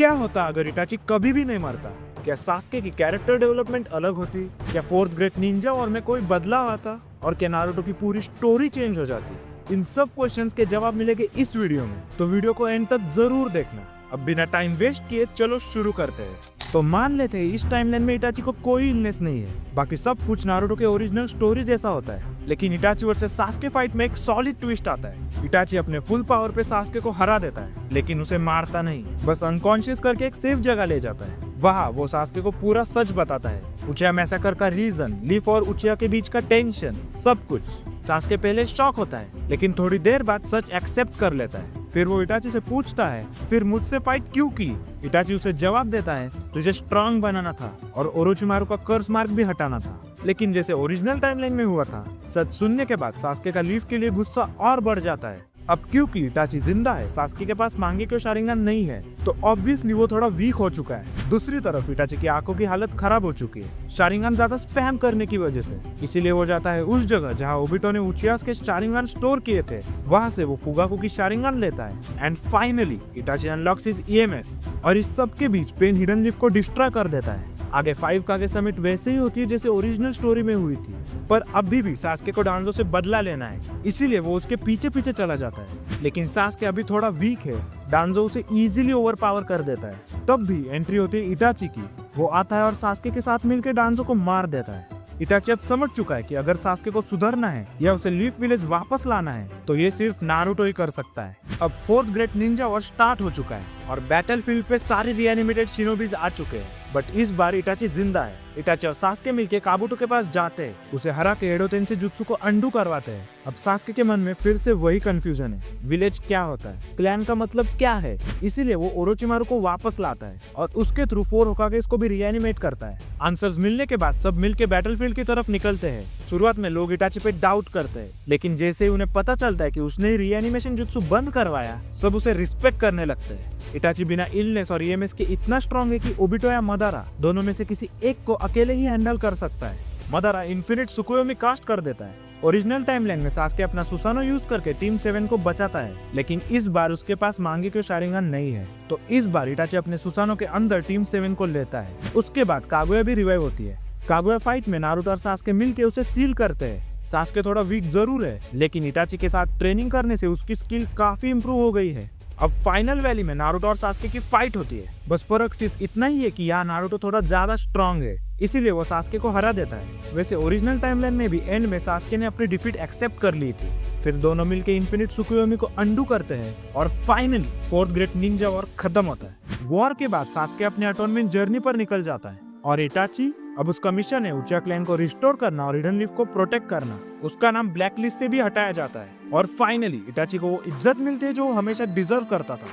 क्या होता अगर इटाची कभी भी नहीं मरता? क्या सास्के की कैरेक्टर डेवलपमेंट अलग होती? क्या फोर्थ ग्रेट निंजा और में कोई बदलाव आता? और क्या नारुतो की पूरी स्टोरी चेंज हो जाती? इन सब क्वेश्चंस के जवाब मिलेंगे इस वीडियो में, तो वीडियो को एंड तक जरूर देखना। अब बिना टाइम वेस्ट किए चलो शुरू करते हैं। तो मान लेते हैं इस टाइमलाइन में इटाची को कोई इलनेस नहीं है, बाकी सब कुछ नारुतो के ओरिजिनल स्टोरी जैसा होता है। लेकिन इटाची वर्सेस सास्के फाइट में एक सॉलिड ट्विस्ट आता है। इटाची अपने फुल पावर पे सास्के को हरा देता है, लेकिन उसे मारता नहीं, बस अनकॉन्शियस करके एक सेफ जगह ले जाता है। वहाँ वो सास्के को पूरा सच बताता है, उचिया मैसेकर का रीजन, लीफ और उचिया के बीच का टेंशन, सब कुछ। सास्के पहले शॉक होता है, लेकिन थोड़ी देर बाद सच एक्सेप्ट कर लेता है। फिर वो इटाची से पूछता है, फिर मुझसे फाइट क्यों की? इटाची उसे जवाब देता है, तुझे स्ट्रांग बनाना था और ओरोचिमारू का कर्स मार्क भी हटाना था। लेकिन जैसे ओरिजिनल टाइमलाइन में हुआ था, सच सुनने के बाद सास्के का लीफ के लिए गुस्सा और बढ़ जाता है। अब क्योंकि इटाची जिंदा है, सास्के के पास मांगेक्यो शारिंगन नहीं है, तो ऑब्वियसली वो थोड़ा वीक हो चुका है। दूसरी तरफ इटाची की आंखों की हालत खराब हो चुकी है, शारिंगन ज्यादा स्पैम करने की वजह से। इसीलिए वो जाता है उस जगह जहाँ ओबिटो ने उचियास के शारिंगन स्टोर किए थे। वहाँ से वो फुगाकू की शारिंगन लेता है and finally Itachi unlocks his EMS और इस सब के बीच पेन हिडन लीफ को डिस्ट्रॉय कर देता है। आगे 5 कागे समिट वैसे ही होती है जैसे ओरिजिनल स्टोरी में हुई थी, पर अभी भी सास्के को डांजो से बदला लेना है, इसीलिए वो उसके पीछे पीछे चला जाता है। लेकिन सास्के अभी थोड़ा वीक है, डांजो उसे इजीली ओवरपावर कर देता है। तब भी एंट्री होती है इटाची की। वो आता है और सास्के के साथ मिलकर डांजो को मार देता है। इटाची अब समझ चुका है कि अगर सास्के को सुधरना है या उसे लीफ विलेज वापस लाना है, तो ये सिर्फ नारुतो ही कर सकता है। अब fourth great Ninja war start हो चुका है और बैटलफील्ड पे सारे रीएनिमेटेड शिनोबीज आ चुके हैं, बट इस बार इटाची जिंदा है। इटाची और सास्के मिलके काबुटो के पास जाते हैं, उसे हरा के एडो तेंसेई जुत्सु को अंडू करवाते हैं। अब सास्के के मन में फिर से वही कंफ्यूजन है, विलेज क्या होता है, क्लैन का मतलब क्या है। इसीलिए वो ओरोचिमारू को वापस लाता है और उसके थ्रू 4 होकागेस को भी रीएनिमेट करता है। आंसर्स मिलने के बाद सब मिलके बैटलफील्ड की तरफ निकलते हैं। शुरुआत में लोग इटाची पे डाउट करते हैं, लेकिन जैसे ही उन्हें पता चलता है कि उसने रीएनिमेशन जुत्सु बंद करवाया, सब उसे रिस्पेक्ट करने लगते हैं। इटाची बिना इलनेस और ईएमएस के इतना स्ट्रॉन्ग है कि ओबिटो या मदारा दोनों में से किसी एक को अकेले ही हैंडल कर सकता है। मदारा इन्फिनिट सुकुयोमी कास्ट कर देता है। ओरिजिनल टाइमलाइन में सास्के अपना सुसानो यूज करके टीम 7 को बचाता है, लेकिन इस बार उसके पास मांगेक्यो शारिंगन नहीं है, तो इस बार इटाची अपने सुसानो के अंदर टीम 7 को लेता है। उसके बाद कागुया भी रिवाइव होती है। कागुया फाइट में नारुतो और सास्के मिलके उसे सील करते हैं। सास्के थोड़ा वीक जरूर है, लेकिन इटाची के साथ ट्रेनिंग करने से उसकी स्किल काफी इंप्रूव हो गई है। अब फाइनल वैली में नारुतो और सास्के की फाइट होती है। बस फर्क सिर्फ इतना ही है कि यहाँ नारुतो थोड़ा ज्यादा स्ट्रांग है, इसीलिए वो सास्के को हरा देता है। वैसे ओरिजिनल टाइमलाइन में भी एंड में सास्के ने अपनी डिफीट एक्सेप्ट कर ली थी। फिर दोनों मिलके इन्फिनिट सुकुयोमी को अंडू करते हैं और finally fourth great Ninja war खत्म होता है। वॉर के बाद सास्के अपने अटोनमेंट जर्नी पर निकल जाता है और इटाची अब उसका मिशन है उचिया क्लैन को रिस्टोर करना और हिडन लीफ को प्रोटेक्ट करना। उसका नाम ब्लैक लिस्ट से भी हटाया जाता है और फाइनली इटाची को वो इज्जत मिलती है जो वो हमेशा डिजर्व करता था।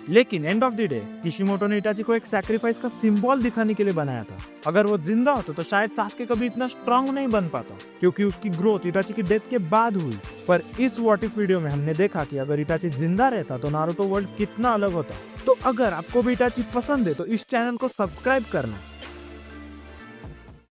लेकिन end of the day Kishimoto ने इटाची को एक सैक्रिफाइस का सिंबल दिखाने के लिए बनाया था। अगर वो जिंदा होता तो शायद सास्के कभी इतना स्ट्रांग नहीं बन पाता, क्योंकि उसकी ग्रोथ इटाची की डेथ के बाद हुई। पर इस व्हाट इफ वीडियो में हमने देखा कि अगर इटाची जिंदा रहता तो नारुतो वर्ल्ड कितना अलग होता। तो अगर आपको भी इटाची पसंद है तो इस चैनल को सब्सक्राइब करना।